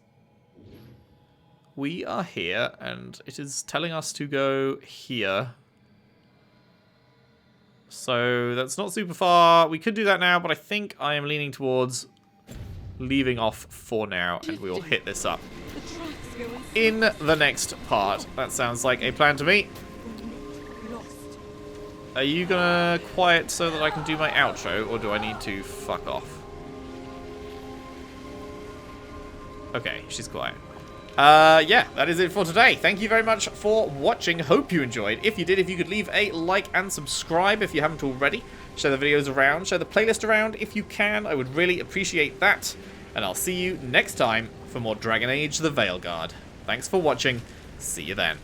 we are here, and it is telling us to go here. So, that's not super far. We could do that now, but I think I am leaning towards leaving off for now, and we will hit this up in the next part. That sounds like a plan to me. Are you gonna quiet so that I can do my outro, or do I need to fuck off? Okay, she's quiet. Yeah, that is it for today. Thank you very much for watching. Hope you enjoyed. If you did, if you could leave a like and subscribe if you haven't already. Share the videos around, share the playlist around if you can. I would really appreciate that. And I'll see you next time for more Dragon Age: The Veilguard. Thanks for watching. See you then.